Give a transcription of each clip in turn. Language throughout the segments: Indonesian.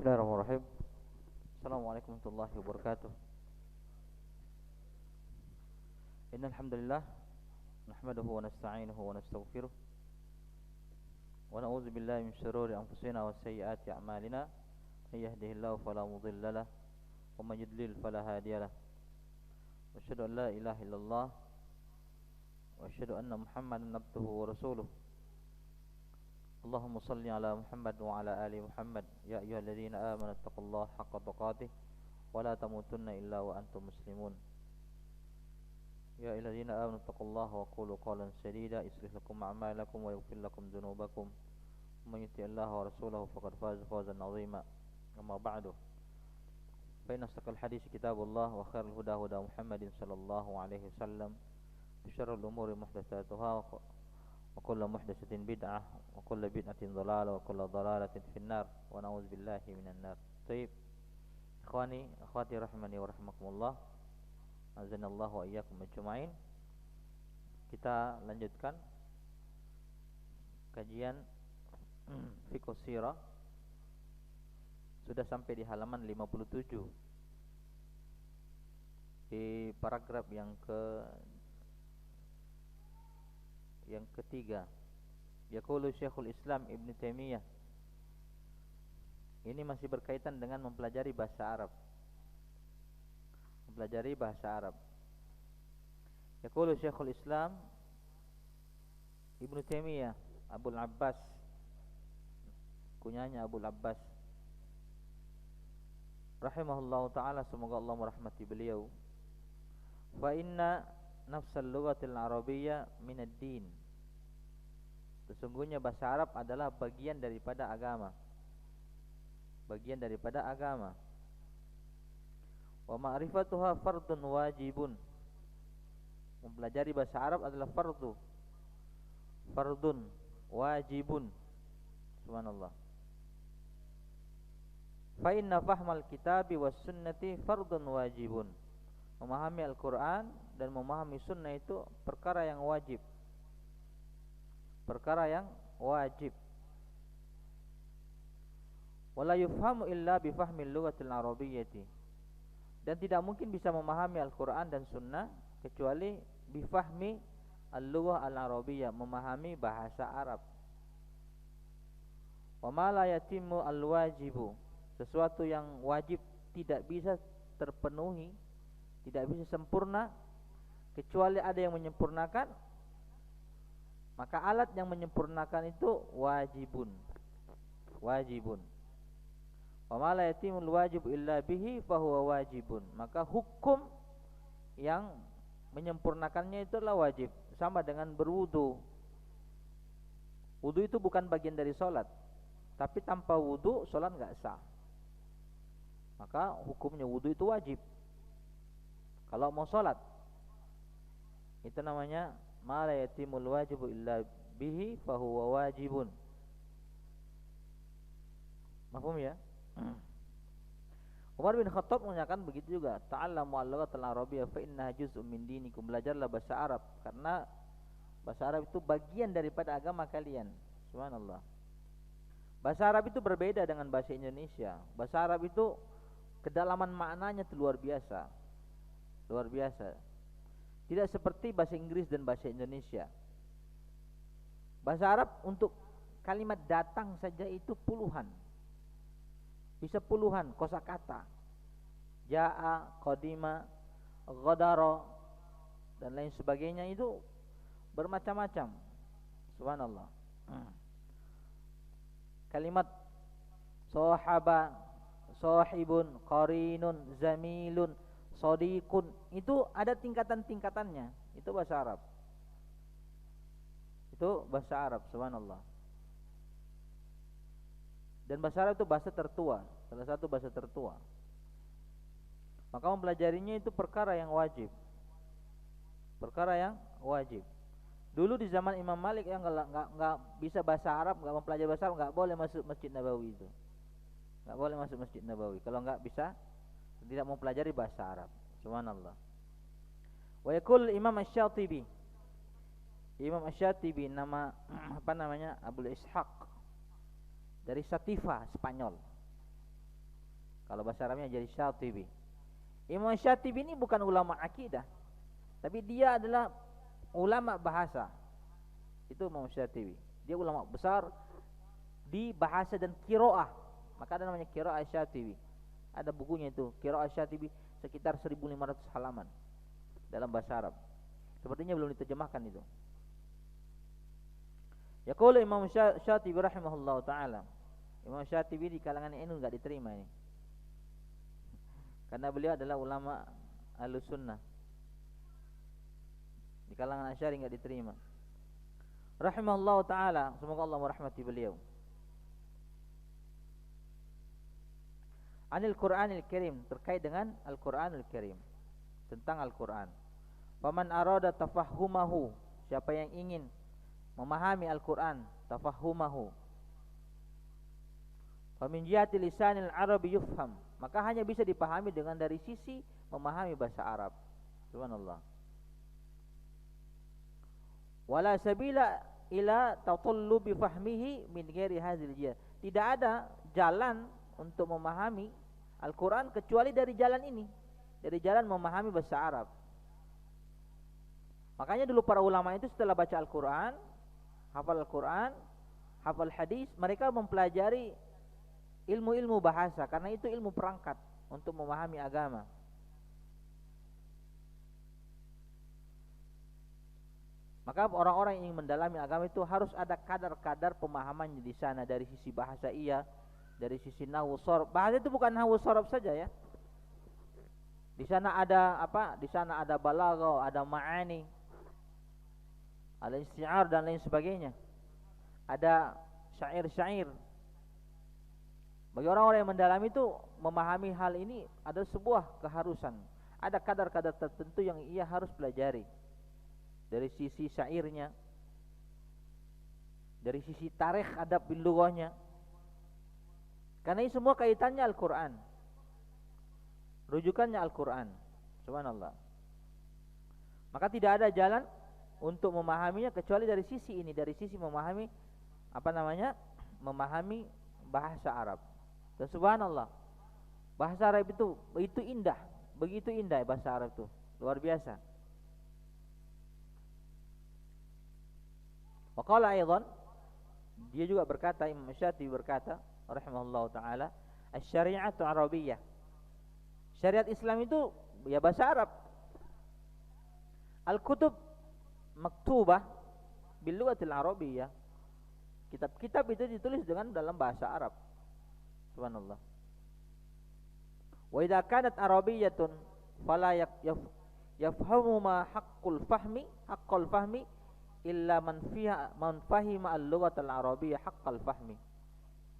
Bismillahirrahmanirrahim. Assalamualaikum warahmatullahi wabarakatuh. Innal hamdalillah nahmaduhu wa nasta'inuhu wa nastaghfiruh wa na'udzu billahi min shururi anfusina wa sayyiati a'malina. May yahdihillahu fala mudilla lahu wa may yudlil fala hadiya lahu. Wa asyhadu an la ilaha illallah wa asyhadu anna Muhammadan abduhu wa rasuluh. Allahumma salli ala Muhammad wa ala ali Muhammad. Ya ayyuhalladzina amanu taqullaha haqqa tuqatih wa la tamutunna illa wa antum muslimun. Ya ayyuhalladzina amanu taqullaha wa qulu qawlan sadida yuslih lakum a'malakum wa yaghfir lakum dhunubakum. Man yuti'illaha wa rasulahu faqad faza fawzan 'azima. Amma ba'du. Fa inna asdaqal hadits kitabullah wa khairul huda huda Muhammadin sallallahu alaihi wasallam. Wa syarrul umuri muhdatsatuha wa kullu muhdatsatin bid'ah wa kullu bid'atin dhalalah wa kullu dhalalatin finnar wa na'udzu billahi minan nar. Baik. Ikhwani, akhwati rahimani wa rahimakumullah. Azanallahu wa iyyakum ajma'in. Kita lanjutkan kajian fiqh sirah. Sudah sampai di halaman 57. Di paragraf yang ketiga, yaqulu Syekhul Islam Ibn Taimiyah. Ini masih berkaitan dengan mempelajari bahasa Arab. Mempelajari bahasa Arab. Yaqulu Syekhul Islam Ibn Taimiyah Abul Abbas, kunyanya Abul Abbas rahimahullahu ta'ala, semoga Allah merahmati beliau. Fa inna nafsal lughatil arabiyyah minad din. Sesungguhnya bahasa Arab adalah bagian daripada agama. Bagian daripada agama. Wa ma'rifatuha fardun wajibun. Mempelajari bahasa Arab adalah fardu. Fardun wajibun. Subhanallah. Fa inna fahmal kitabi was sunnati fardun wajibun. Memahami Al-Quran dan memahami sunnah itu perkara yang wajib. Perkara yang wajib. Wala yufhamu illa bifahmil lughatil arabiyyati. Dan tidak mungkin bisa memahami Al-Quran dan sunnah kecuali bifahmi al-lughah al-arabiyyah, memahami bahasa Arab. Wa ma la yatimmu al-wajibu. Sesuatu yang wajib tidak bisa terpenuhi, tidak bisa sempurna kecuali ada yang menyempurnakan. Maka alat yang menyempurnakan itu wajibun. Wajibun. Wa ma la yatimul wajib illa bihi fahuwa wajibun. Maka hukum yang menyempurnakannya itu adalah wajib. Sama dengan berwudu. Wudu itu bukan bagian dari solat, tapi tanpa wudu solat enggak sah. Maka hukumnya wudu itu wajib. Kalau mau sholat, itu namanya ma la yatimul wajibu illa bihi fahuwa wajibun. Mafhum ya? Umar bin Khattab menyatakan begitu juga. Ta'allamu al-lughatal arabiyyah fa innaha juz'un min dinikum. Belajarlah bahasa Arab karena bahasa Arab itu bagian daripada agama kalian. Subhanallah. Bahasa Arab itu berbeda dengan bahasa Indonesia. Bahasa Arab itu kedalaman maknanya itu luar biasa. Luar biasa. Tidak seperti bahasa Inggris dan bahasa Indonesia. Bahasa Arab untuk kalimat datang saja itu puluhan. Bisa puluhan kosakata. Ja'a, qadima, ghadara dan lain sebagainya, itu bermacam-macam. Subhanallah. Kalimat sahaba, sahibun, qarinun, zamilun, sadiqun, itu ada tingkatan-tingkatannya. Itu bahasa Arab. Itu bahasa Arab, subhanallah. Dan bahasa Arab itu bahasa tertua, salah satu bahasa tertua. Maka mempelajarinya itu perkara yang wajib. Perkara yang wajib. Dulu di zaman Imam Malik yang enggak bisa bahasa Arab, enggak mempelajari bahasa Arab, enggak boleh masuk Masjid Nabawi itu. Enggak boleh masuk Masjid Nabawi kalau enggak bisa, tidak mempelajari bahasa Arab. Subhanallah. Wa yaqul Imam Asy-Syatibi. Imam Asy-Syatibi nama Abul Ishaq dari Sativa, Spanyol. Kalau bahasa Arabnya jadi Syatibi. Imam Syatibi ini bukan ulama akidah, tapi dia adalah ulama bahasa. Itu Imam Syatibi. Dia ulama besar di bahasa dan qiraah. Maka ada namanya qiraah Syatibi. Ada bukunya itu, qiraah Syatibi, sekitar 1500 halaman dalam bahasa Arab. Sepertinya belum diterjemahkan itu. Yaqulu Imam Syatibi rahimahullahu taala. Imam Syatibi di kalangan NU enggak diterima ini. Karena beliau adalah ulama Ahlussunnah. Di kalangan Asy'ari enggak diterima. Rahimahullahu taala, semoga Allah merahmati beliau. Anil Qur'anil Karim, terkait dengan Al-Qur'anul Karim, tentang Al-Qur'an. Faman arada tafahhumahu, siapa yang ingin memahami Al-Qur'an, tafahhumahu, famin jihati lisanil arabi yufham, maka hanya bisa dipahami dengan dari sisi memahami bahasa Arab. Subhanallah. Wala sabila ila tatullubi fahmihi min ghairi hadzal jihad. Tidak ada jalan untuk memahami Al-Qur'an kecuali dari jalan ini, dari jalan memahami bahasa Arab. Makanya dulu para ulama itu setelah baca Al-Qur'an, hafal hadis, mereka mempelajari ilmu-ilmu bahasa, karena itu ilmu perangkat untuk memahami agama. Maka orang-orang yang ingin mendalami agama itu harus ada kadar-kadar pemahamannya di sana, dari sisi bahasa iya, dari sisi nahwu shorab. Bahasa itu bukan nahwu shorab saja ya. Di sana ada apa? Di sana ada balaghah, ada ma'ani, ada isti'ar dan lain sebagainya. Ada syair-syair. Bagi orang-orang yang mendalami itu, memahami hal ini adalah sebuah keharusan. Ada kadar-kadar tertentu yang ia harus pelajari. Dari sisi syairnya, dari sisi tarikh adab bil lughahnya. Karena ini semua kaitannya Al-Qur'an. Rujukannya Al-Qur'an. Subhanallah. Maka tidak ada jalan untuk memahaminya kecuali dari sisi ini, dari sisi memahami memahami bahasa Arab. Dan subhanallah, bahasa Arab itu indah, begitu indah bahasa Arab itu, luar biasa. Wa qala aidan, dia juga berkata, Imam Syatibi berkata rahimahullahu taala, asy-syari'atu arabiyyah. Syariat Islam itu ya bahasa Arab. Al-kutub maktubah bil lughatil arabiyyah. Kitab-kitab itu ditulis dalam bahasa Arab. Subhanallah. Wa idza kanat arabiyyatun fala yafhamu ma haqqul fahmi illa man fahima al-lughata al-arabiyyah haqqal fahmi.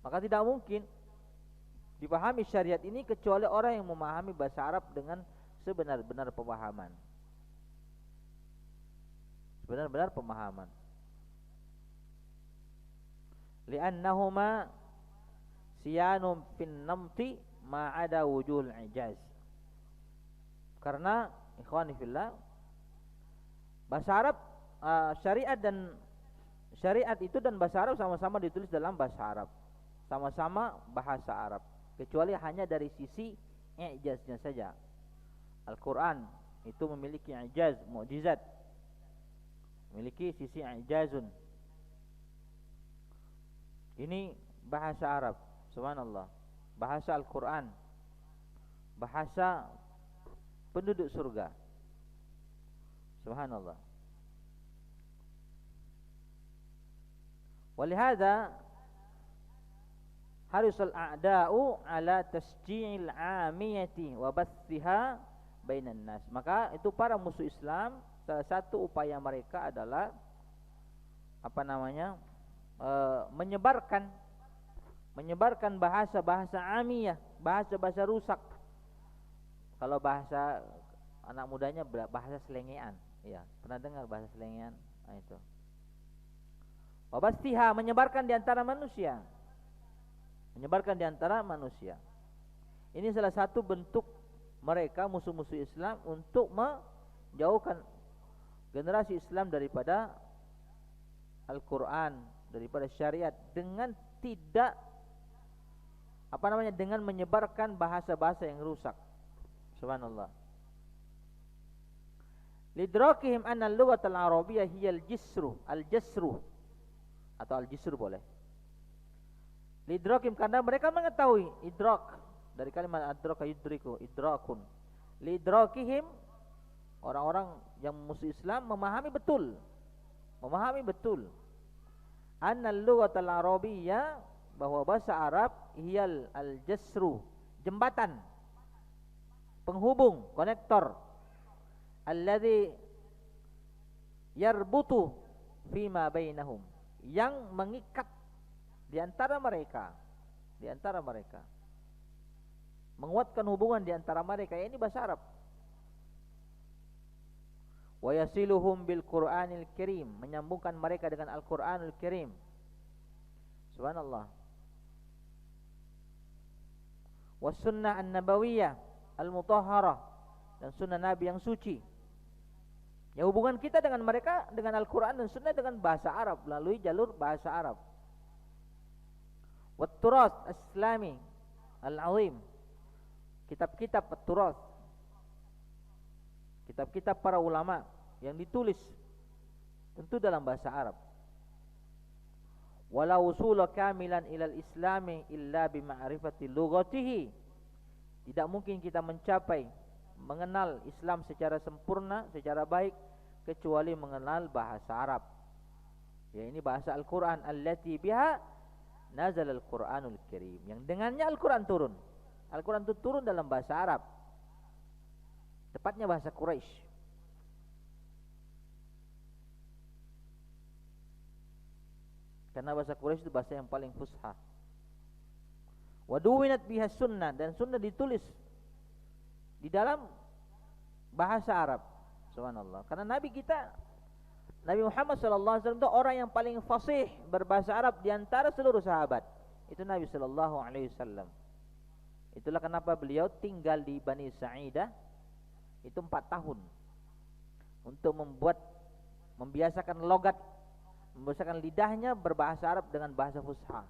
Maka tidak mungkin dipahami syariat ini kecuali orang yang memahami bahasa Arab dengan sebenar-benar pemahaman. Sebenar-benar pemahaman. Li'annahuma siyanum fin namti ma ada wujul ijaz. Karena ikhwani fillah, bahasa Arab, syariat itu dan bahasa Arab sama-sama ditulis dalam bahasa Arab, sama-sama bahasa Arab, kecuali hanya dari sisi ijaznya saja. Al-Quran itu memiliki ijaz, mukjizat, memiliki sisi ijazun. Ini bahasa Arab, subhanallah. Bahasa Al-Quran, bahasa penduduk surga, subhanallah. Walihada harisul a'da'u ala tasji'il 'amiyati wa bathiha bainan nas. Maka itu para musuh Islam, salah satu upaya mereka adalah menyebarkan bahasa-bahasa amiyah, bahasa-bahasa rusak. Kalau bahasa anak mudanya bahasa selengean, ya, pernah dengar bahasa selengean? Nah, itu. Wabastiha, menyebarkan di antara manusia. Menyebarkan di antara manusia. Ini salah satu bentuk mereka musuh-musuh Islam untuk menjauhkan generasi Islam daripada Al-Quran, daripada syariat, dengan tidak apa namanya, dengan menyebarkan bahasa-bahasa yang rusak. Subhanallah. Lidrakihim anna al-lughat al-arabiyyah hiya al-jasru atau al-jisru boleh. Lidrakihim, karena mereka mengetahui, idrak dari kalimat adraka yudriku, idrakun. Lidrakihim, orang-orang yang musuh Islam memahami betul anna al-lughat al-arabiyyah, bahwa bahasa Arab hiyal al-jasru, jembatan, penghubung, konektor, alladzi yarbutu fima bainahum, yang mengikat di antara mereka, menguatkan hubungan di antara mereka. Ini bahasa Arab. Wa yasiluhum bil Qur'anil Karim, menyambungkan mereka dengan Al-Qur'anul Karim. Subhanallah. Was sunnah an-nabawiyah al-mutahharah, dan sunnah Nabi yang suci. Ya, hubungan kita dengan mereka, dengan Al-Quran dan Sunnah, dengan bahasa Arab, melalui jalur bahasa Arab. Wat turas Islami al-azim, kitab-kitab at-turas, kitab-kitab para ulama yang ditulis tentu dalam bahasa Arab. Wala wusula kamilan ilal islami illa bima'rifati lughatihi, tidak mungkin kita mencapai mengenal Islam secara sempurna, secara baik, kecuali mengenal bahasa Arab. Ya, ini bahasa Al-Quran, allati biha nazal Al-Quranul Karim, yang dengannya Al-Quran turun. Al-Quran itu turun dalam bahasa Arab, tepatnya bahasa Quraisy. Karena bahasa Quraisy itu bahasa yang paling fusha. Wa duwinat biha sunnah, dan sunnah ditulis di dalam bahasa Arab. Subhanallah. Karena Nabi kita, Nabi Muhammad SAW itu orang yang paling fasih berbahasa Arab di antara seluruh sahabat. Itu Nabi SAW. Itulah kenapa beliau tinggal di Bani Sa'idah itu 4 tahun untuk membiasakan logat, membiasakan lidahnya berbahasa Arab dengan bahasa fusha.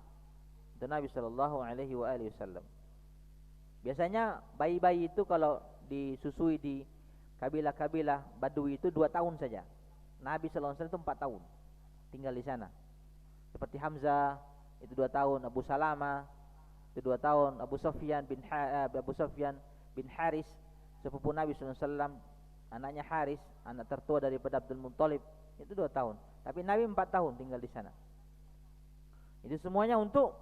Itu Nabi SAW. Biasanya bayi-bayi itu kalau disusui di kabilah-kabilah Badui itu 2 tahun saja. Nabi SAW itu 4 tahun tinggal di sana. Seperti Hamzah itu 2 tahun, Abu Salama itu 2 tahun, Abu Sufyan bin Haris, sepupu Nabi SAW, anaknya Haris, anak tertua daripada Abdul Muttalib, itu 2 tahun. Tapi Nabi 4 tahun tinggal di sana. Itu semuanya untuk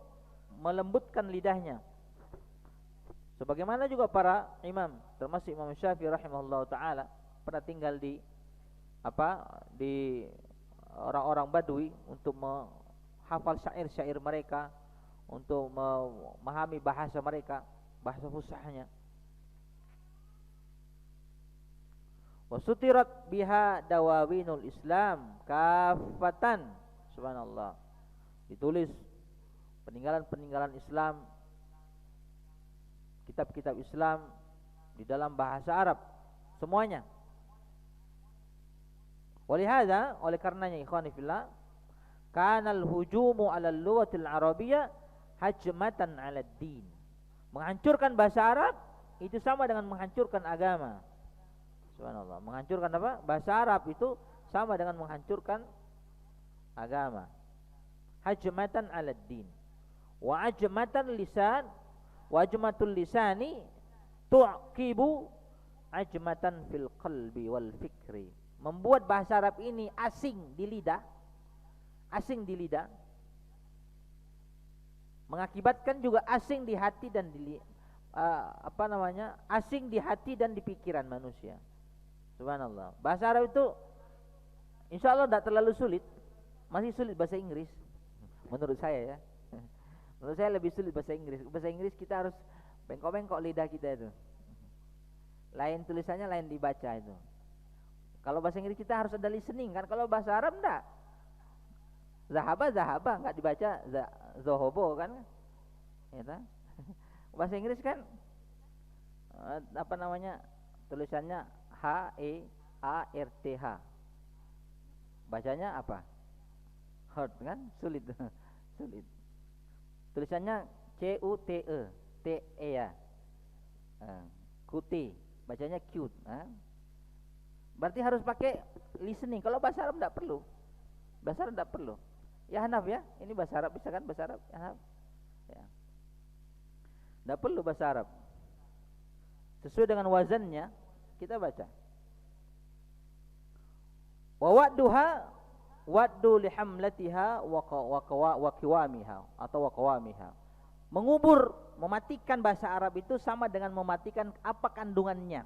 melembutkan lidahnya. Sebagaimana juga para imam, termasuk Imam Syafi'i rahimahullah taala, pernah tinggal di orang-orang Badui untuk menghafal syair-syair mereka, untuk memahami bahasa mereka, bahasa fusahnya. Wasutirat biha dawawinul Islam kafatan. Subhanallah. Ditulis peninggalan-peninggalan Islam, kitab-kitab Islam di dalam bahasa Arab semuanya. Walihada, oleh karenanya ikhwani fillah, kanal hujumu 'ala al-lughatil arabiyyah hajmatan 'ala ad-din. Menghancurkan bahasa Arab itu sama dengan menghancurkan agama. Subhanallah. Menghancurkan apa? Bahasa Arab itu sama dengan menghancurkan agama. Hajmatan 'ala ad-din. Wa ajmatan lisan, wajmatul lisani tu'qibu ajmatan fil qalbi wal fikri. Membuat bahasa Arab ini asing di lidah, mengakibatkan juga asing di hati dan asing di hati dan di pikiran manusia. Subhanallah. Bahasa Arab itu insya Allah tidak terlalu sulit. Masih sulit bahasa Inggris menurut saya ya. Menurut saya lebih sulit bahasa Inggris. Bahasa Inggris kita harus bengkok-bengkok lidah kita itu. Lain tulisannya, lain dibaca itu. Kalau bahasa Inggris kita harus ada listening kan. Kalau bahasa Arab enggak. Zahaba enggak dibaca zohobo kan. Ya kan? Bahasa Inggris kan tulisannya HEARTH. Bacanya apa? Hard kan? Sulit. Sulit. Tulisannya C-U-T-E, T-E ya. Kuti, bacanya cute. Berarti harus pakai listening. Kalau bahasa Arab tidak perlu. Bahasa Arab tidak perlu. Ya Hanaf ya, ini bahasa Arab bisa kan bahasa Arab? Ya, Hanaf. Ya. Tidak perlu bahasa Arab. Sesuai dengan wazannya kita baca. Wa wa'duha waddu lihamlatiha wa qiwamiha atau wa qawamiha. Mengubur, mematikan bahasa Arab itu sama dengan mematikan apa kandungannya.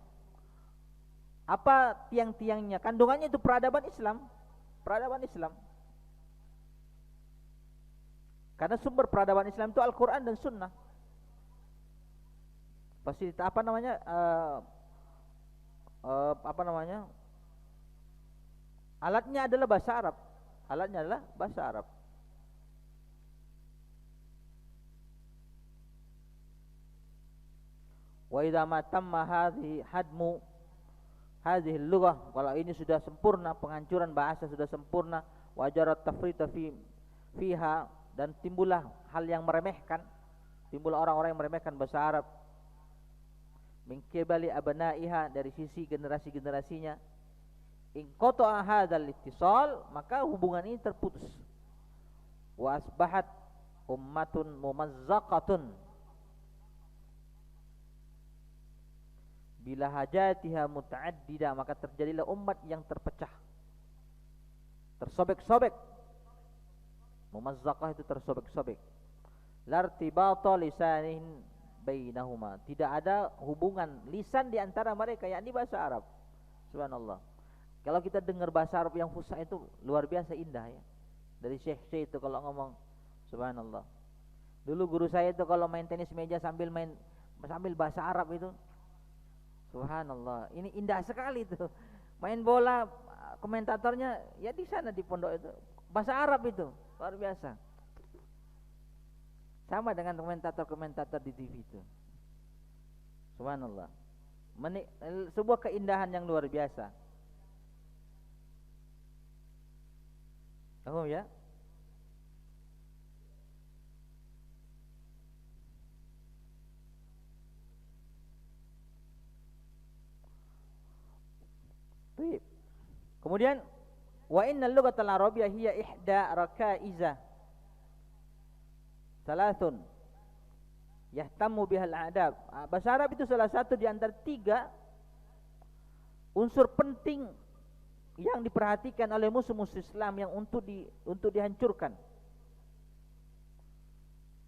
Apa tiang-tiangnya? Kandungannya itu peradaban Islam. Peradaban Islam. Karena sumber peradaban Islam itu Al-Quran dan Sunnah. Fasilitas apa namanya? Alatnya adalah bahasa Arab. Alatnya adalah bahasa Arab. Wa idza ma tamma hadmu hadhihi lughah, kalau ini sudah sempurna, penghancuran bahasa sudah sempurna, wajarat tafrita fiha, dan timbullah hal yang meremehkan, timbullah orang-orang yang meremehkan bahasa Arab, min qibali abnaiha, dari sisi generasi-generasinya, in qata'a hadzal ittisal, maka hubungan ini terputus. Wa asbahat ummatun mumazzaqatun bila hajatiha muta'addida, maka terjadilah umat yang terpecah, tersobek-sobek. Mumazzaqah itu tersobek-sobek. Lartibata lisanin bainahuma, tidak ada hubungan lisan di antara mereka, yakni bahasa Arab. Subhanallah. Kalau kita dengar bahasa Arab yang fusha itu luar biasa indah ya. Dari syekh-syekh itu kalau ngomong, subhanallah. Dulu guru saya itu kalau main tenis meja sambil bahasa Arab itu, subhanallah, ini indah sekali itu. Main bola, komentatornya ya di sana di pondok itu bahasa Arab itu luar biasa. Sama dengan komentator-komentator di TV itu. Subhanallah. Sebuah keindahan yang luar biasa. Oh ya. Baik. Kemudian wa innal lughatal arabiyyah hiya ihda rakaiza salasun yahtamu bihal adab. Bahasa Arab itu salah satu di antara 3 unsur penting yang diperhatikan oleh musuh-musuh Islam yang untuk dihancurkan.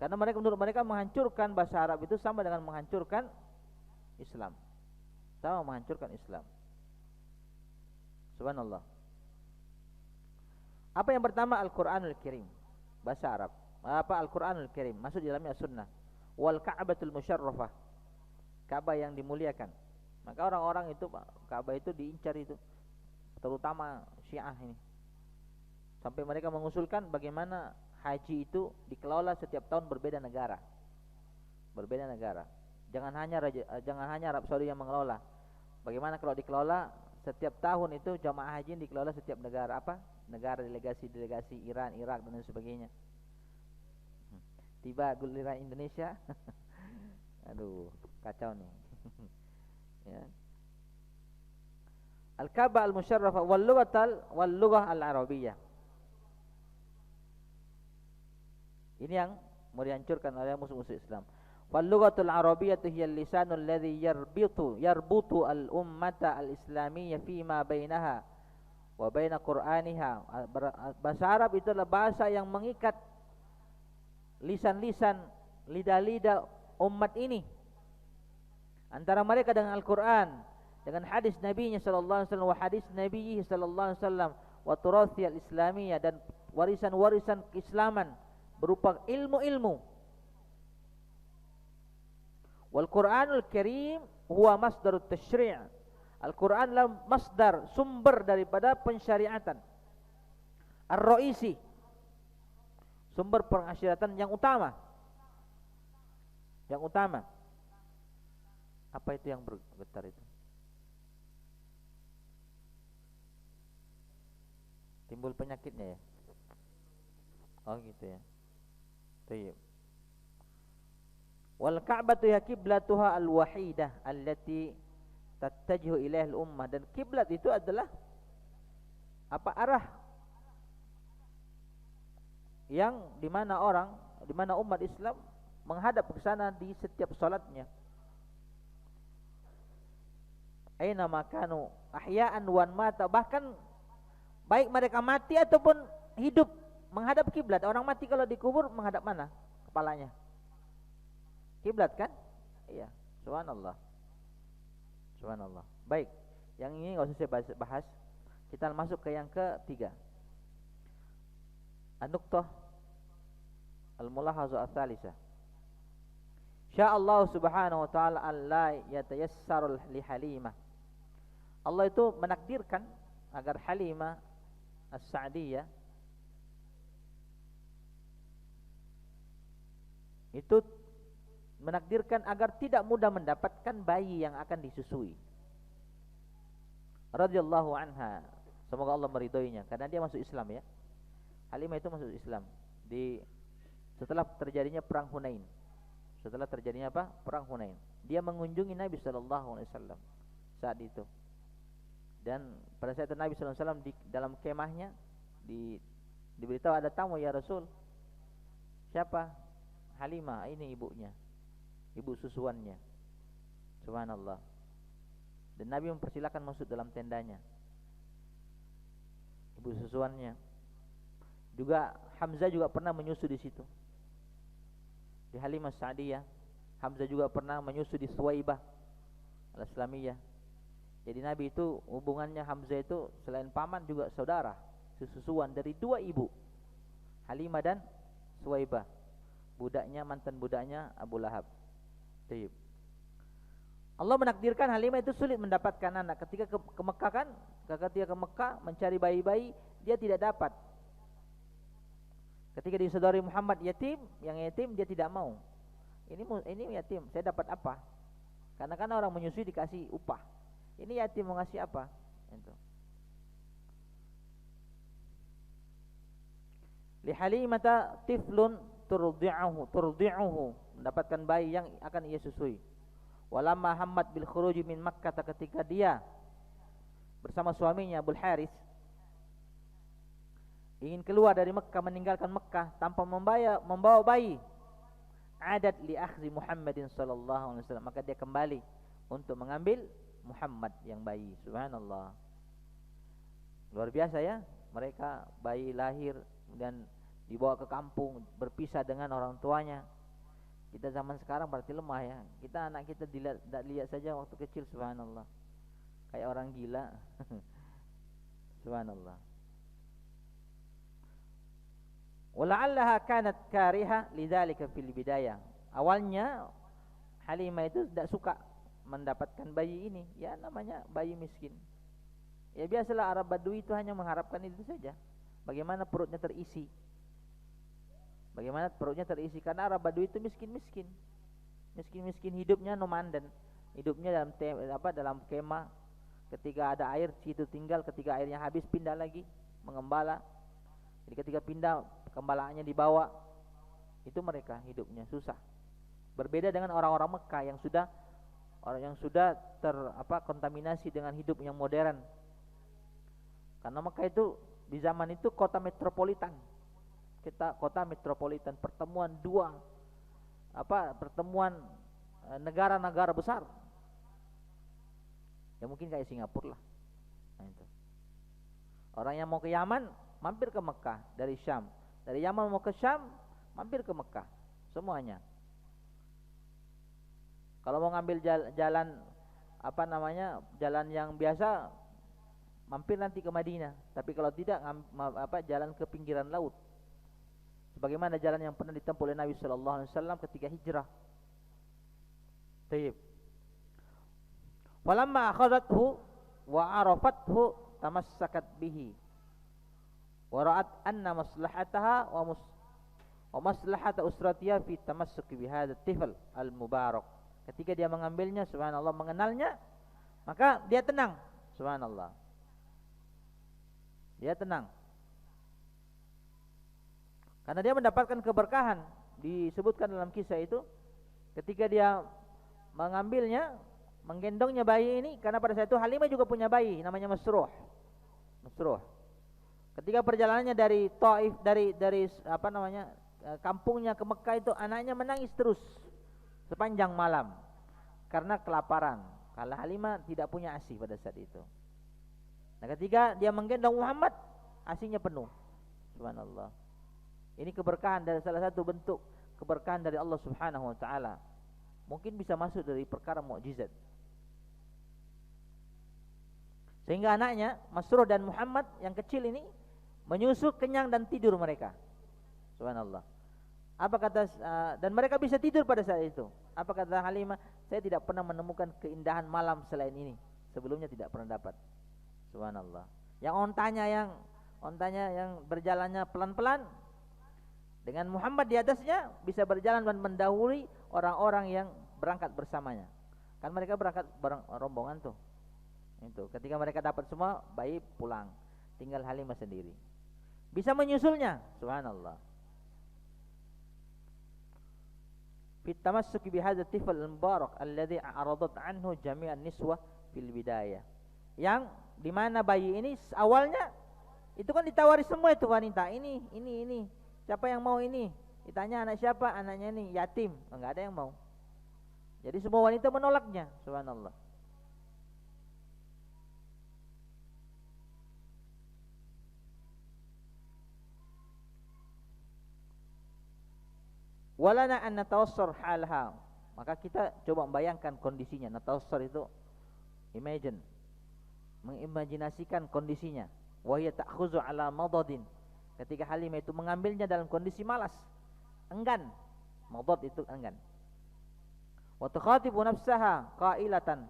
Karena menurut mereka menghancurkan bahasa Arab itu sama dengan menghancurkan Islam. Sama menghancurkan Islam. Subhanallah. Apa yang pertama? Al-Quranul Karim, bahasa Arab. Apa Al-Quranul Karim? Masuk di dalamnya Sunnah. Wal Ka'batul Musyarrafah, Ka'bah yang dimuliakan. Maka orang-orang itu, Ka'bah itu diincar itu, terutama Syiah ini. Sampai mereka mengusulkan bagaimana haji itu dikelola setiap tahun berbeda negara. Berbeda negara. Jangan hanya Arab Saudi yang mengelola. Bagaimana kalau dikelola setiap tahun itu jamaah haji dikelola setiap negara, apa? Negara, delegasi Iran, Irak dan sebagainya. Tiba giliran Indonesia. Aduh, kacau nih. Ya. Al-Ka'bah al-Musyarrafah wal lughah al-Arabiyyah. Ini yang mau dihancurkan oleh musuh-musuh Islam. Wal lughatul arabiyyah hiya al-lisanul ladzi yarbutu al-ummata al-islamiyyah fima bainaha wa baina Qur'aniha. Bahasa Arab itu adalah bahasa yang mengikat lisan-lisan, lidah-lidah umat ini antara mereka dengan Al-Qur'an, dengan hadis Nabi-Nya sallallahu alaihi wasallam, wa hadis Nabi sallallahu alaihi wasallam, wa turathi al-islamiyah, dan warisan-warisan keislaman berupa ilmu-ilmu. Wal Qur'anul Karim huwa masdarut tasyri'. Al-Qur'an adalah masdar, sumber daripada pensyariatan. Ar-Ra'isi, sumber pensyariatan yang utama. Yang utama. Apa itu yang bergetar itu? Timbul penyakitnya ya? Oh gitu ya. Baik. Wal Ka'batu ya qiblatuha al-wahidah allati tattajihu ilaiha al-ummah, dan kiblat itu adalah apa, arah yang dimana umat Islam menghadap ke sana di setiap salatnya. Aina makanu ahya'an wan mata, bahkan baik mereka mati ataupun hidup menghadap kiblat. Orang mati kalau dikubur menghadap mana kepalanya? Kiblat kan? Iya, subhanallah. Subhanallah. Baik, yang ini enggak usah saya bahas. Kita masuk ke yang ketiga. An-nuqtah al-mulahazah ats-tsalisah. Sya'allahu subhanahu wa ta'ala an la yatayassar li Halimah. Allah itu menakdirkan agar Halimah As-Sa'diyah itu menakdirkan agar tidak mudah mendapatkan bayi yang akan disusui. Radhiyallahu anha, semoga Allah meridhoinya karena dia masuk Islam ya. Halimah itu masuk Islam setelah terjadinya perang Hunain. Setelah terjadinya apa? Perang Hunain. Dia mengunjungi Nabi sallallahu alaihi wasallam saat itu. Dan pada saat itu Nabi sallallahu alaihi wasallam di dalam kemahnya diberitahu ada tamu ya Rasul. Siapa? Halimah, ini ibunya. Ibu susuannya. Subhanallah. Dan Nabi mempersilakan masuk dalam tendanya. Ibu susuannya. Juga Hamzah juga pernah menyusu di situ. Di Halimah Sa'diyah. Hamzah juga pernah menyusu di Suwaibah Al-Islamiyah. Jadi Nabi itu hubungannya Hamzah itu selain paman juga saudara, sesusuan dari dua ibu, Halimah dan Suwaibah. Budaknya, mantan budaknya Abu Lahab. Taib. Allah menakdirkan Halimah itu sulit mendapatkan anak. Ketika ke Mekah kan, ketika ke Mekah mencari bayi-bayi, dia tidak dapat. Ketika disaudari Muhammad yatim, yang yatim dia tidak mau. Ini yatim, saya dapat apa? Karena kan orang menyusui dikasih upah. Ini yatim mau ngasih apa? Itu. Li Halimata tiflun turdi'uhu, mendapatkan bayi yang akan ia susui. Walamma hammat bil khuruji min Makkah, ketika dia bersama suaminya Abul Haris ingin keluar dari Mekah, meninggalkan Mekah tanpa membawa bayi, adat li akhzi Muhammadin sallallahu alaihi wasallam, maka dia kembali untuk mengambil Muhammad yang bayi. Subhanallah. Luar biasa ya, mereka bayi lahir dan dibawa ke kampung, berpisah dengan orang tuanya. Kita zaman sekarang berarti lemah ya. Kita anak kita lihat saja waktu kecil, subhanallah, kayak orang gila. Subhanallah. Wala'allaha kanat kariha lidzalika fil bidayah. Awalnya Halimah itu tidak suka mendapatkan bayi ini, ya namanya bayi miskin. Ya biasalah Arab Badui itu hanya mengharapkan itu saja. Bagaimana perutnya terisi. Bagaimana perutnya terisi, karena Arab Badui itu miskin-miskin. Miskin-miskin, hidupnya nomaden. Hidupnya dalam kemah. Ketika ada air situ tinggal, ketika airnya habis pindah lagi mengembala. Jadi ketika pindah kembalaannya dibawa. Itu mereka hidupnya susah. Berbeda dengan orang-orang Mekah yang sudah kontaminasi dengan hidup yang modern. Karena Mekah itu di zaman itu kota metropolitan. Kota metropolitan, pertemuan negara-negara besar. Ya mungkin kayak Singapura lah. Nah, itu. Orang yang mau ke Yaman mampir ke Mekah dari Syam. Dari Yaman mau ke Syam mampir ke Mekah. Semuanya. Kalau mau ngambil jalan jalan yang biasa, mampir nanti ke Madinah. Tapi kalau tidak, jalan ke pinggiran laut. Sebagaimana jalan yang pernah ditempuh oleh Nabi sallallahu alaihi wasallam ketika hijrah. Taib. Walamma akhadhathu wa arafathu tamassakat bihi. Wa ra'at anna maslahataha wa maslahata usratiha fi tamassuki bi hadzal tifl al-mubarak. Ketika dia mengambilnya, subhanallah, mengenalnya, maka dia tenang, subhanallah. Dia tenang. Karena dia mendapatkan keberkahan. Disebutkan dalam kisah itu, Ketika dia mengambilnya, menggendongnya bayi ini, karena pada saat itu Halimah juga punya bayi namanya Masruh. Masruh. Ketika perjalanannya dari Taif, dari apa namanya, kampungnya ke Mekah itu, anaknya menangis terus sepanjang malam karena kelaparan. Kalau Halimah tidak punya ASI pada saat itu. Nah, ketika dia menggendong Muhammad, ASInya penuh. Subhanallah. Ini keberkahan dari salah satu bentuk keberkahan dari Allah Subhanahu wa taala. Mungkin bisa masuk dari perkara mukjizat. Sehingga anaknya Masruh dan Muhammad yang kecil ini menyusu, kenyang dan tidur mereka. Subhanallah. Apa kata dan mereka bisa tidur pada saat itu. Apa kata Halimah? Saya tidak pernah menemukan keindahan malam selain ini. Sebelumnya tidak pernah dapat. Subhanallah. Yang ontanya yang berjalannya pelan-pelan, dengan Muhammad di atasnya, bisa berjalan dan mendahului orang-orang yang berangkat bersamanya. Kan mereka berangkat bareng rombongan tuh. Itu ketika mereka dapat semua, bayi pulang, tinggal Halimah sendiri. Bisa menyusulnya. Subhanallah. Fi tamassuki bihadza tifl al-mubarak alladhi a'radat anhu jami'an niswah fil bidayah. Yang di mana bayi ini awalnya itu kan ditawari semua itu wanita, ini. Siapa yang mau ini? Ditanya anak siapa? Anaknya ini yatim. Enggak ada yang mau. Jadi semua wanita menolaknya. Subhanallah. Walana an natawassar halha. Maka kita coba membayangkan kondisinya. Natawassar itu imagine, mengimajinasikan kondisinya. Wa hiya ta'khuzu ala madadin. Ketika Halimah itu mengambilnya dalam kondisi malas, enggan. Madad itu enggan. Wa tukhatibu nafsaha qailatan.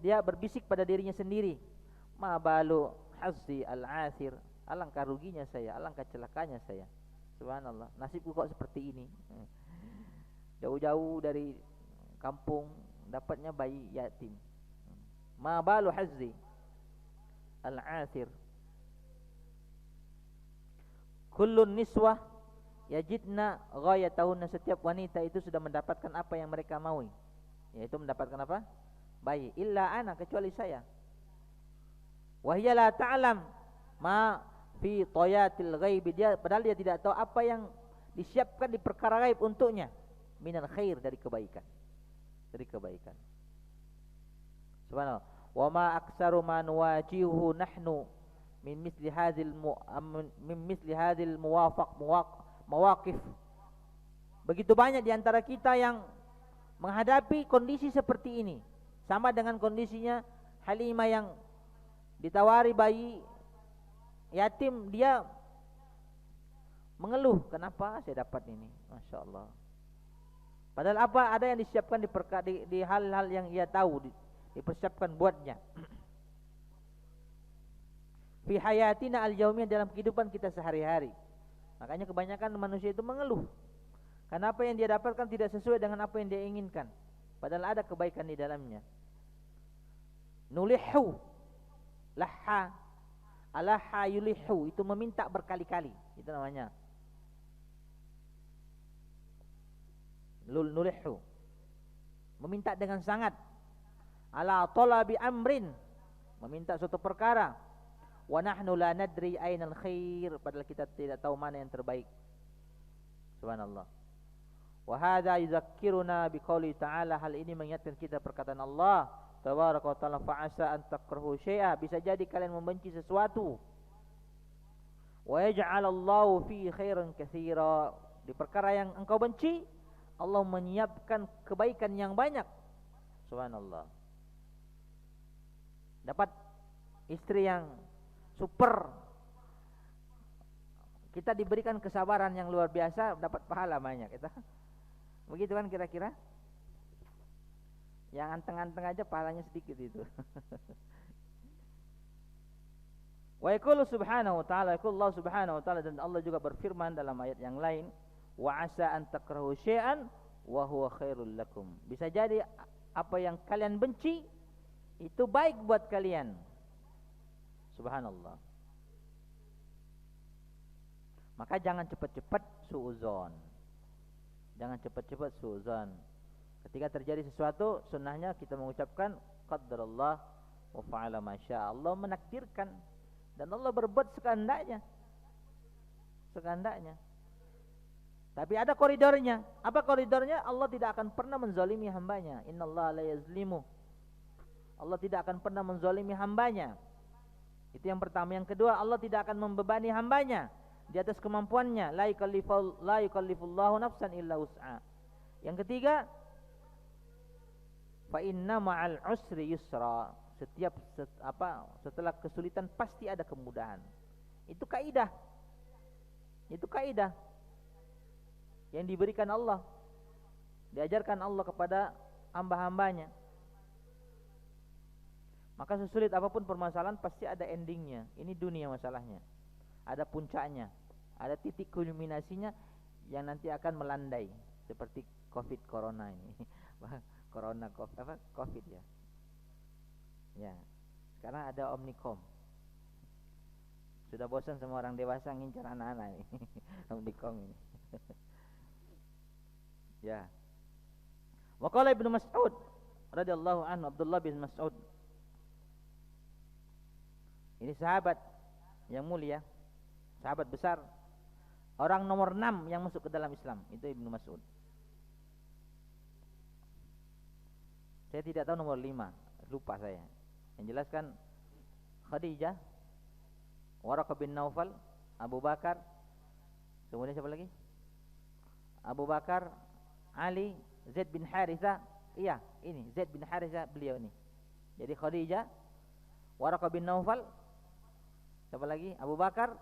Dia berbisik pada dirinya sendiri, ma balu hazzi al-athir. Alangkah ruginya saya, alangkah celakanya saya. Subhanallah, nasibku kok seperti ini. Jauh-jauh dari kampung dapatnya bayi yatim. Ma balu hazzi al-athir. Kullun niswah yajidna ghayatahunna. Setiap wanita itu sudah mendapatkan apa yang mereka maui, yaitu mendapatkan apa? Bayi. Illa ana, kecuali saya. Wa hiya la ta'lam ma fi tayatil ghaib. Dia padahal dia tidak tahu apa yang disiapkan di perkara gaib untuknya, minal khair, dari kebaikan. Dari kebaikan. Subhanallah. Wa ma aktsaru ma nuwajihu nahnu min misli hadzal mawaqif. Begitu banyak di antara kita yang menghadapi kondisi seperti ini, sama dengan kondisinya Halimah yang ditawari bayi yatim, dia mengeluh, kenapa saya dapat ini? Masya Allah. Padahal apa ada yang disiapkan di hal-hal yang ia tahu, dipersiapkan buatnya. Fi hayatina al-yaumiyah, dalam kehidupan kita sehari-hari. Makanya kebanyakan manusia itu mengeluh karena apa yang dia dapatkan tidak sesuai dengan apa yang dia inginkan, padahal ada kebaikan di dalamnya. Nulihu laha alaha yulihu, itu meminta berkali-kali, itu namanya nulihu, meminta dengan sangat. Ala talabi amrin, meminta suatu perkara. Wa nahnu la nadri ainal khair, padahal kita tidak tahu mana yang terbaik. Subhanallah. Wa hadza yuzakkiruna biqouli ta'ala, hal ini mengingatkan kita perkataan Allah tabaraka wa ta'ala, fa'asa an takrahu syai'a, bisa jadi kalian membenci sesuatu. Wa yaj'alallahu fi khairan katsira, di perkara yang engkau benci Allah menyiapkan kebaikan yang banyak. Subhanallah. Dapat istri yang super, kita diberikan kesabaran yang luar biasa, dapat pahala banyak. Kita begitu kan kira-kira? Yang anteng-anteng aja pahalanya sedikit itu. Wa yaqulu subhanahu wa ta'ala, Allah subhanahu wa ta'ala, dan Allah juga berfirman dalam ayat yang lain, wa asa an takrahu syai'an wa huwa khairul lakum. Bisa jadi apa yang kalian benci itu baik buat kalian. Subhanallah. Maka jangan cepat-cepat suudzon. Jangan cepat-cepat suudzon. Ketika terjadi sesuatu, sunnahnya kita mengucapkan qadarullah wa fa'ala ma syaa. Allah menakdirkan dan Allah berbuat sekehendaknya. Sekehendaknya. Tapi ada koridornya. Apa koridornya? Allah tidak akan pernah menzalimi hambanya. Innallaha la yazlimu. Allah tidak akan pernah menzalimi hambanya. Itu yang pertama. Yang kedua, Allah tidak akan membebani hambanya di atas kemampuannya. La yukallifullahu nafsan illa wus'a. Yang ketiga, fa inna ma'al usri yusra. Setelah kesulitan pasti ada kemudahan. Itu kaidah. Itu kaidah yang diberikan Allah, diajarkan Allah kepada hamba-hambanya. Maka sesulit apapun permasalahan pasti ada endingnya. Ini dunia masalahnya. Ada puncaknya, ada titik kulminasinya yang nanti akan melandai seperti corona ini. Covid ya. Ya. Sekarang ada Omnicom. Sudah bosan semua orang dewasa ngincar anak-anak ini. Omnicom ini. Ya. Wa qala Ibnu Mas'ud radhiyallahu anhu, Abdullah bin Mas'ud. Ini sahabat yang mulia, sahabat besar, orang nomor 6 yang masuk ke dalam Islam, itu Ibnu Mas'ud. Saya tidak tahu nomor 5, lupa saya. Yang jelas kan Khadijah, Waraqah bin Naufal, Abu Bakar, kemudian siapa lagi? Abu Bakar, Ali, Zaid bin Haritha. Iya, ini Zaid bin Haritha beliau ini. Jadi Khadijah, Waraqah bin Naufal, siapa lagi? Abu Bakar,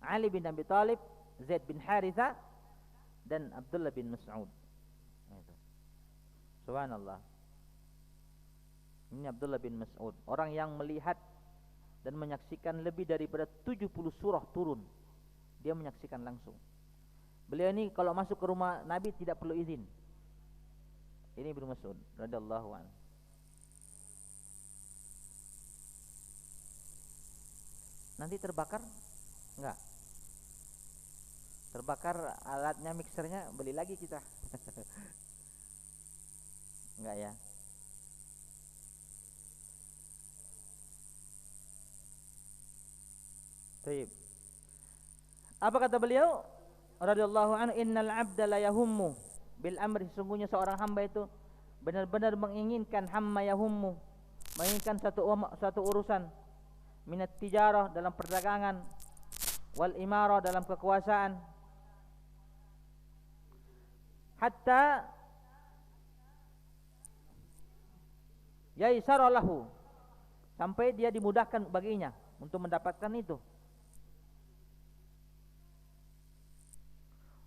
Ali bin Abi Thalib, Zaid bin Haritha, dan Abdullah bin Mas'ud. Subhanallah. Ini Abdullah bin Mas'ud, orang yang melihat dan menyaksikan lebih daripada 70 surah turun. Dia menyaksikan langsung. Beliau ini kalau masuk ke rumah Nabi tidak perlu izin. Ini Ibnu Mas'ud radhiyallahu anhu. Nanti terbakar? Enggak. Terbakar alatnya, mixernya, beli lagi kita. Enggak ya. Baik. Apa kata beliau radhiyallahu anhu? Innal 'abda la yahummu bil amri. Sesungguhnya seorang hamba itu benar-benar menginginkan hamma yahummu, menginginkan satu urusan, minat tijarah dalam perdagangan, wal imarah dalam kekuasaan, hatta yaisara lahu, sampai dia dimudahkan baginya untuk mendapatkan itu.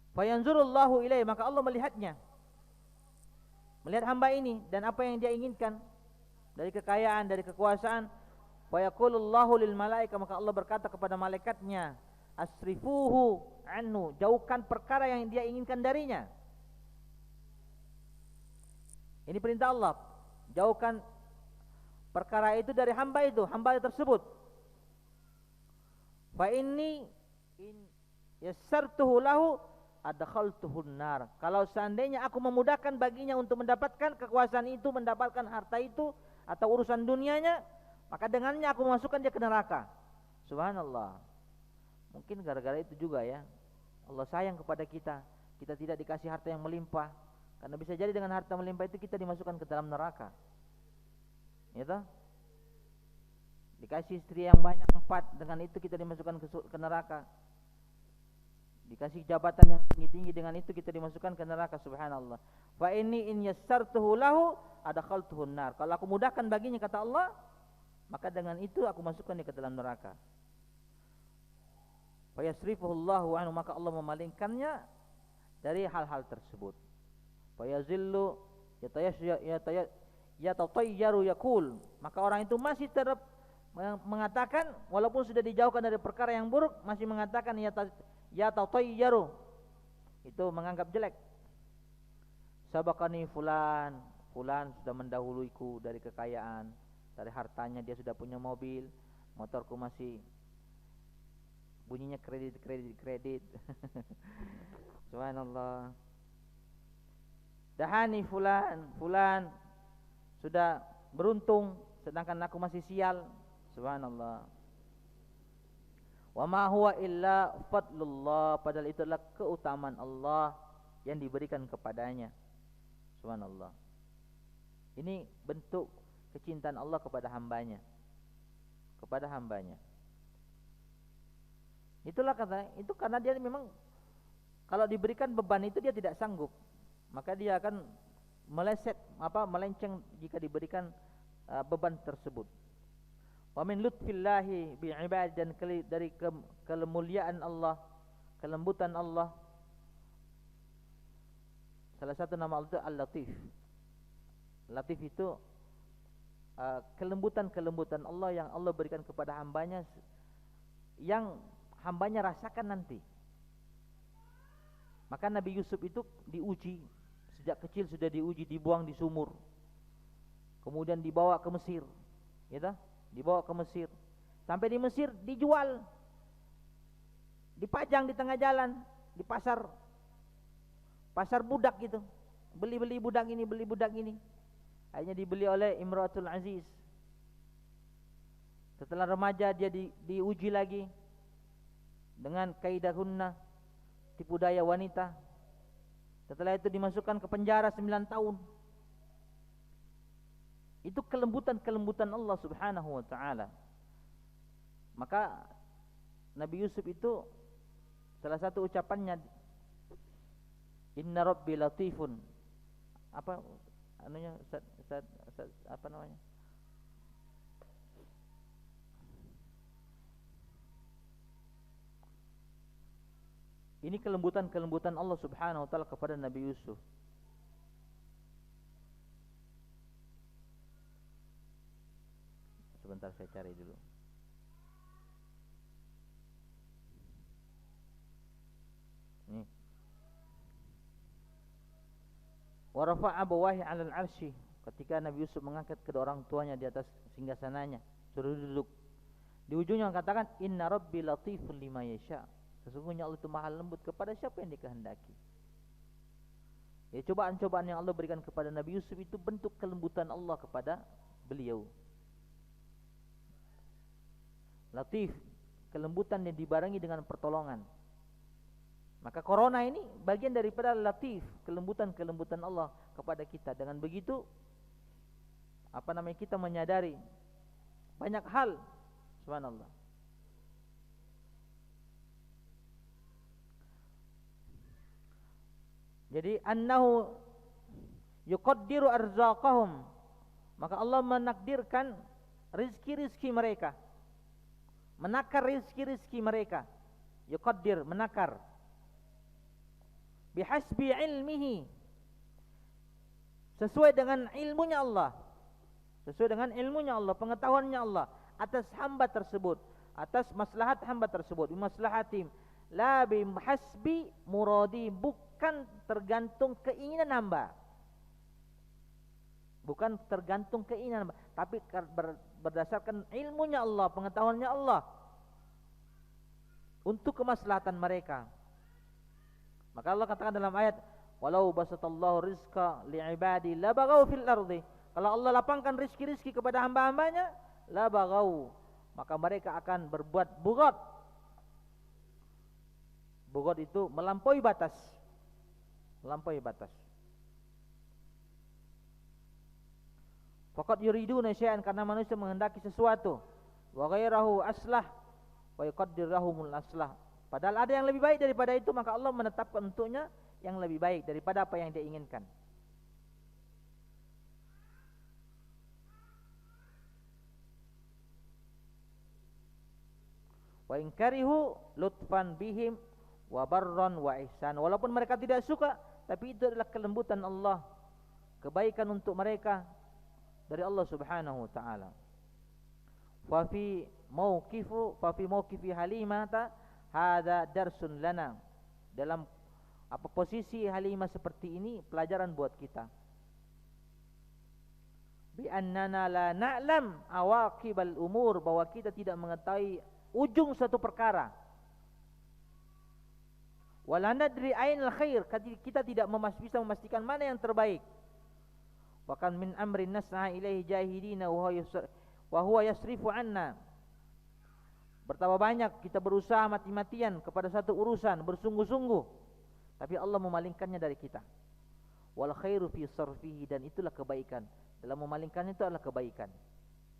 Fayanzurullahu ilaihi, maka Allah melihatnya, melihat hamba ini dan apa yang dia inginkan dari kekayaan, dari kekuasaan. Fayaqulullahu lil malaika, maka Allah berkata kepada malaikatnya, asrifuhu anhu, jauhkan perkara yang dia inginkan darinya. Ini perintah Allah, jauhkan perkara itu dari hamba tersebut. Fa inni in yassartuhu lahu adkhaltuhun nar. Kalau seandainya aku memudahkan baginya untuk mendapatkan kekuasaan itu, mendapatkan harta itu atau urusan dunianya, maka dengannya aku memasukkan dia ke neraka. Subhanallah. Mungkin gara-gara itu juga ya, Allah sayang kepada kita. Kita tidak dikasih harta yang melimpah, karena bisa jadi dengan harta melimpah itu kita dimasukkan ke dalam neraka. Gitu? Dikasih istri yang banyak 4, dengan itu kita dimasukkan ke neraka. Dikasih jabatan yang tinggi-tinggi, dengan itu kita dimasukkan ke neraka. Subhanallah. Fa inni in yassartuhu lahu adkhaltuhun nar. Kalau aku mudahkan baginya, kata Allah, maka dengan itu aku masukkan dia ke dalam neraka. Fa yasrifuhullahu anhu, maka Allah memalingkannya dari hal-hal tersebut. Fa yazillu yatatayyaru yaqul, maka orang itu masih tetap mengatakan, walaupun sudah dijauhkan dari perkara yang buruk, masih mengatakan yatatayyaru, itu menganggap jelek. Sabaqani fulan sudah mendahuluiku dari kekayaan, dari hartanya, dia sudah punya mobil, motorku masih bunyinya kredit. Subhanallah. Dahani fulan sudah beruntung sedangkan aku masih sial. Subhanallah. Wa ma huwa illa fadlullah, padahal itu adalah keutamaan Allah yang diberikan kepadanya. Subhanallah. Ini bentuk kecintaan Allah kepada hambanya. Kepada hambanya. Itulah kata, itu karena dia memang kalau diberikan beban itu dia tidak sanggup. Maka dia akan melenceng jika diberikan beban tersebut. Wa min lutfillahi bi'ibad, dan dari kemuliaan Allah, kelembutan Allah. Salah satu nama Allah itu Al-Latif. Latif itu kelembutan Allah yang Allah berikan kepada hambanya, yang hambanya rasakan nanti. Maka Nabi Yusuf itu diuji sejak kecil, sudah diuji, dibuang di sumur, kemudian dibawa ke Mesir, ya, dibawa ke Mesir. Sampai di Mesir dijual, dipajang di tengah jalan, di pasar budak gitu. Beli budak ini, beli budak ini. Akhirnya dibeli oleh Imratul Aziz. Setelah remaja dia diuji lagi dengan kaidahunna, tipu daya wanita. Setelah itu dimasukkan ke penjara 9 tahun. Itu kelembutan Allah Subhanahu wa taala. Maka Nabi Yusuf itu salah satu ucapannya, inna rabbi latifun. Apa anunya apa namanya? Ini kelembutan Allah Subhanahu wa taala kepada Nabi Yusuf. Sebentar saya cari dulu. Ini. Wa rafa'a abawahi 'alal 'arsy, ketika Nabi Yusuf mengangkat kedua orang tuanya di atas singgasananya, suruh duduk. Di ujungnya katakan inna rabbi latiful lima yasha. Sesungguhnya Allah itu maha lembut kepada siapa yang dikehendaki. Ya, cobaan-cobaan yang Allah berikan kepada Nabi Yusuf itu bentuk kelembutan Allah kepada beliau. Latif, kelembutan yang dibarengi dengan pertolongan. Maka corona ini bagian daripada latif, kelembutan Allah kepada kita. Dengan begitu kita menyadari banyak hal. Subhanallah. Jadi annahu yuqaddiru arzaqahum, maka Allah menakdirkan rizki-rizki mereka, menakar rizki-rizki mereka. Yuqaddir, menakar, bihasbi ilmihi, sesuai dengan ilmunya Allah, sesuai dengan ilmunya Allah, pengetahuannya Allah atas hamba tersebut, atas maslahat hamba tersebut, bimaslahatim la bihasbi muradi, bukan tergantung keinginan hamba, bukan tergantung keinginan hamba, tapi berdasarkan ilmunya Allah, pengetahuannya Allah untuk kemaslahatan mereka. Maka Allah katakan dalam ayat, walau basatallahu rizqa li'ibadi labaghaw fil ardi, kalau Allah lapangkan rizki-rizki kepada hamba-hambanya, labaghaw, maka mereka akan berbuat bughat. Bughat itu melampaui batas, melampaui batas. Faqad yuriduna syai'an, karena manusia menghendaki sesuatu, wa ghairahu aslah wa yuqaddirahumul aslah, padahal ada yang lebih baik daripada itu, maka Allah menetapkan untuknya yang lebih baik daripada apa yang dia inginkan. Wa in karihu lutfan bihim wa barran wa ihsan, walaupun mereka tidak suka, tapi itu adalah kelembutan Allah, kebaikan untuk mereka dari Allah Subhanahu wa taala. Fa fi mauqifi Halimah hadza darsun lana, dalam posisi Halimah seperti ini pelajaran buat kita. Bi annana la na'lam awaqibal umur, bahwa kita tidak mengetahui ujung suatu perkara. Wala nadri ainal khair, kita tidak bisa memastikan mana yang terbaik. Wa kan min amrin nas'a ilaihi jahidina wa huwa yasrifu anna. Bertambah banyak kita berusaha mati-matian kepada satu urusan, bersungguh-sungguh, tapi Allah memalingkannya dari kita. Wal khairu fi sarfihi, dan itulah kebaikan. Dalam memalingkannya itu adalah kebaikan.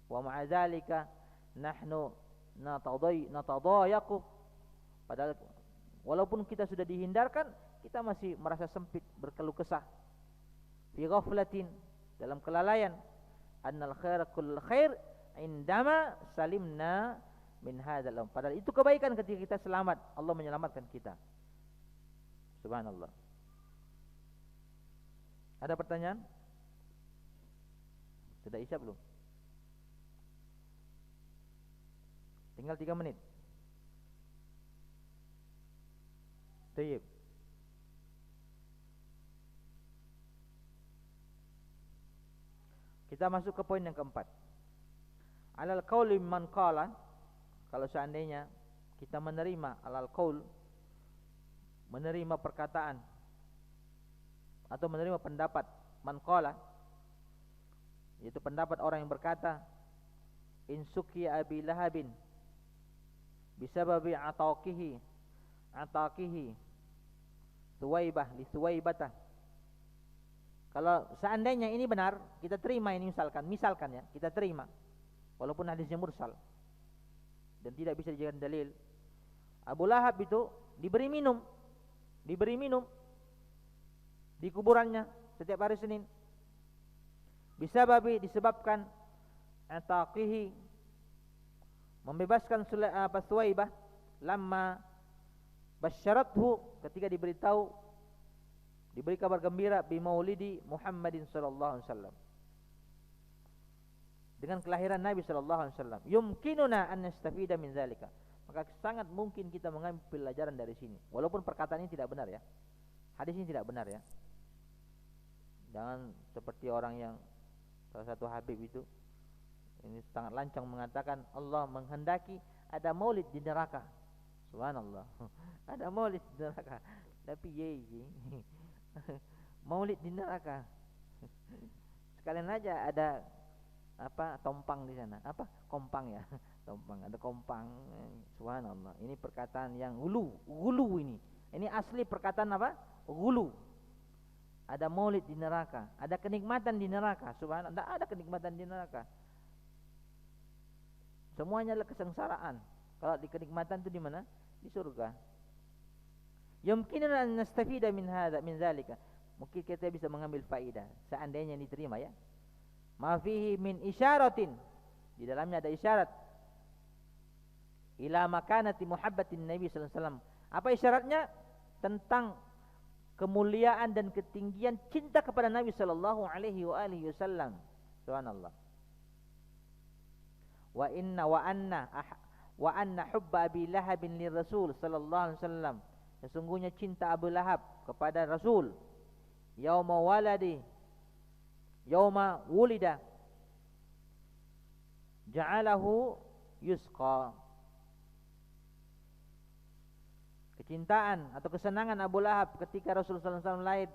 Wa ma'a dzalika nahnu natadayaqu, padahal walaupun kita sudah dihindarkan, kita masih merasa sempit, berkeluh kesah. Fi ghaflatin, dalam kelalaian. Annal khaira kullul khair indama salimna min hadzal. Padahal itu kebaikan ketika kita selamat, Allah menyelamatkan kita. Subhanallah. Ada pertanyaan? Sudah isya belum? Tinggal 3 menit. Tayyib. Kita masuk ke poin yang keempat. Alal qauli man qala, kalau seandainya kita menerima alal qaul, menerima perkataan atau menerima pendapat man qala, yaitu pendapat orang yang berkata in suki abi lahabin bisababi ataqihi Suwaibah li Suwaibata. Kalau seandainya ini benar, kita terima ini misalkan ya, kita terima walaupun hadisnya mursal dan tidak bisa dijadikan dalil. Abu Lahab itu diberi minum di kuburannya setiap hari Senin. Disebabkan ataqihi, membebaskan Suwaibah, lamma basyarathu, ketika diberi kabar gembira bi maulidi Muhammadin sallallahu alaihi wasallam, dengan kelahiran Nabi sallallahu alaihi wasallam. Yumkinuna an nastafida min zalika, maka sangat mungkin kita mengambil pelajaran dari sini, walaupun perkataan ini tidak benar ya, hadis ini tidak benar ya. Jangan seperti orang yang salah satu habib itu ini sangat lancang mengatakan Allah menghendaki ada maulid di neraka. Subhanallah. Ada maulid di neraka. Tapi maulid di neraka. Sekalian aja ada tompang di sana. Kompang ya. Tompang, ada kompang. Subhanallah. Ini perkataan yang gulu ini. Ini asli perkataan apa? Gulu. Ada maulid di neraka, ada kenikmatan di neraka. Subhanallah, tidak ada kenikmatan di neraka. Semuanya adalah kesengsaraan. Kalau di kenikmatan itu di mana? Di surga. Yumkinuna an nastafida min zalika. Mungkin kita bisa mengambil faedah seandainya diterima ya. Ma fihi min isyaratin. Di dalamnya ada isyarat ila makanati muhabbatin Nabi sallallahu alaihi wasallam. Apa isyaratnya? Tentang kemuliaan dan ketinggian cinta kepada Nabi sallallahu alaihi wasallam. Subhanallah. Wa anna hubba Abi Lahab lir Rasul sallallahu alaihi wasallam. Sesungguhnya cinta Abu Lahab kepada Rasul yauma wulida ja'alahu yusqa. Kecintaan atau kesenangan Abu Lahab ketika Rasul sallallahu alaihi wasallam lahir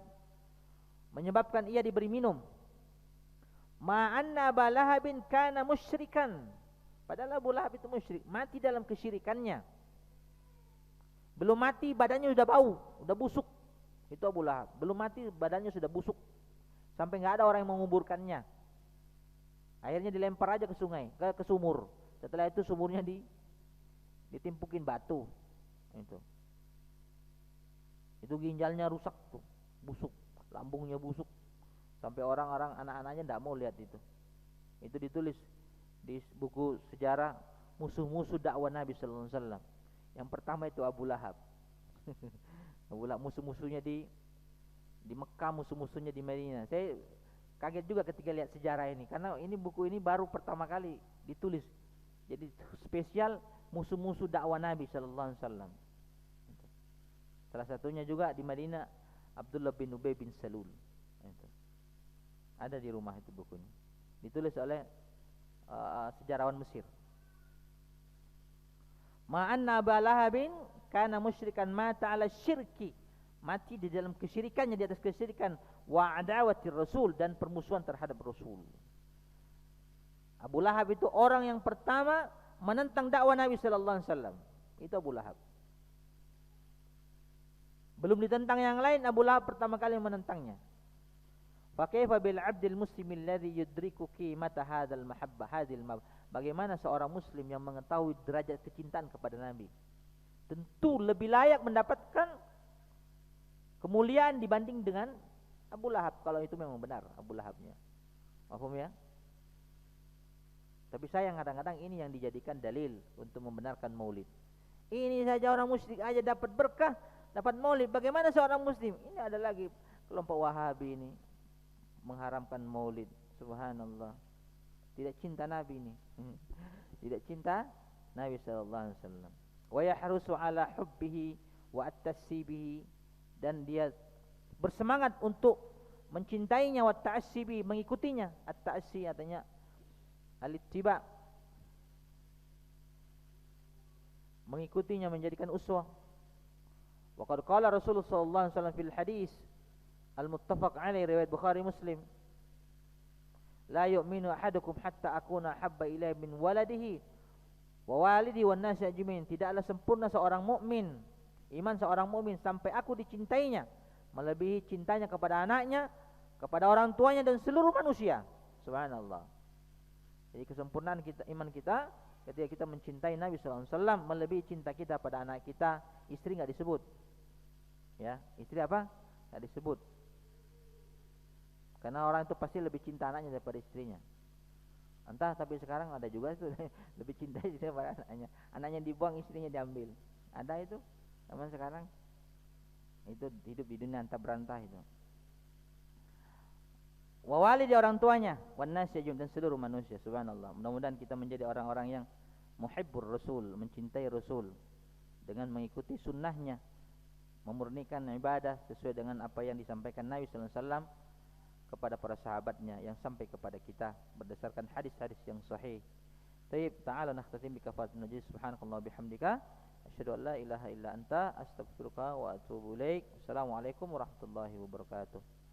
menyebabkan ia diberi minum. Ma'anna Abu Lahabin kana musyrikan. Padahal Abu Lahab itu musyrik, mati dalam kesyirikannya. Belum mati badannya sudah bau, sudah busuk. Itu Abu Lahab. Belum mati badannya sudah busuk, sampai enggak ada orang yang menguburkannya. Akhirnya dilempar aja ke sungai, ke sumur. Setelah itu sumurnya ditimpukin batu. Itu ginjalnya rusak tuh, busuk, lambungnya busuk. Sampai orang-orang anak-anaknya enggak mau lihat itu. Itu ditulis di buku sejarah musuh-musuh dakwah Nabi sallallahu alaihi wasallam. Yang pertama itu Abu Lahab. Abu Lahab musuh-musuhnya di Mekah, musuh-musuhnya di Madinah. Saya kaget juga ketika lihat sejarah ini, karena ini buku ini baru pertama kali ditulis. Jadi spesial musuh-musuh dakwah Nabi sallallahu alaihi wasallam. Salah satunya juga di Madinah Abdullah bin Ubay bin Salul. Ada di rumah itu bukunya. Ditulis oleh sejarawan Mesir. Ma'anna Abu Lahabin kana musyrikan mata ala syirki, mati di dalam kesyirikannya, di atas kesyirikan, wa adawati rasul, dan permusuhan terhadap Rasul. Abu Lahab itu orang yang pertama menentang dakwah Nabi sallallahu alaihi wasallam. Itu Abu Lahab. Belum ditentang yang lain, Abu Lahab pertama kali menentangnya. Fa kaifa bil 'abdil muslimil ladzi yudriku qimata hadzal mahabbah hadzal. Bagaimana seorang muslim yang mengetahui derajat kecintaan kepada Nabi? Tentu lebih layak mendapatkan kemuliaan dibanding dengan Abu Lahab, kalau itu memang benar Abu Lahabnya. Paham ya? Tapi sayang kadang-kadang ini yang dijadikan dalil untuk membenarkan maulid. Ini saja orang musyrik aja dapat berkah, dapat maulid. Bagaimana seorang muslim? Ini ada lagi kelompok Wahabi ini mengharamkan maulid. Subhanallah. Tidak cinta Nabi ini. Tidak cinta Nabi sallallahu alaihi wasallam. Wa yahrusu ala hubbihi wa at-tassi bihi, dan dia bersemangat untuk mencintainya, wa ta'assi bihi, mengikutinya. At-ta'assi artinya al-ittiba, mengikutinya, menjadikan uswah. Wa qad qala Rasulullah sallallahu alaihi wasallam fil hadis al-muttafaq alaihi riwayat Bukhari Muslim, la yu'minu ahadukum hatta akuna habba ilaihi min waladihi wa walidi wan nasi ajmain. Tidaklah sempurna seorang mukmin, iman seorang mukmin, sampai aku dicintainya melebihi cintanya kepada anaknya, kepada orang tuanya, dan seluruh manusia. Subhanallah. Jadi kesempurnaan kita, iman kita, ketika kita mencintai Nabi sallallahu alaihi wasallam melebihi cinta kita pada anak kita. Istri enggak disebut. Ya, istri apa? Enggak disebut. Karena orang itu pasti lebih cinta anaknya daripada istrinya. Entah, tapi sekarang ada juga itu lebih cinta istrinya daripada anaknya. Anaknya dibuang, istrinya diambil. Ada itu zaman sekarang. Itu hidup di dunia antah berantah itu. Wa walidi, orang tuanya, wan nasi dan seluruh manusia. Subhanallah. Mudah-mudahan kita menjadi orang-orang yang muhibbur Rasul, mencintai Rasul dengan mengikuti sunnahnya, memurnikan ibadah sesuai dengan apa yang disampaikan Nabi sallallahu alaihi wasallam kepada para sahabatnya yang sampai kepada kita berdasarkan hadis-hadis yang sahih. Tayyib, ta'ala nakhtatim bi kafaratun najis. Subhanakallah bihamdika asyhadu an la ilaha illa anta astaghfiruka wa atubu ilaik. Assalamualaikum warahmatullahi wabarakatuh.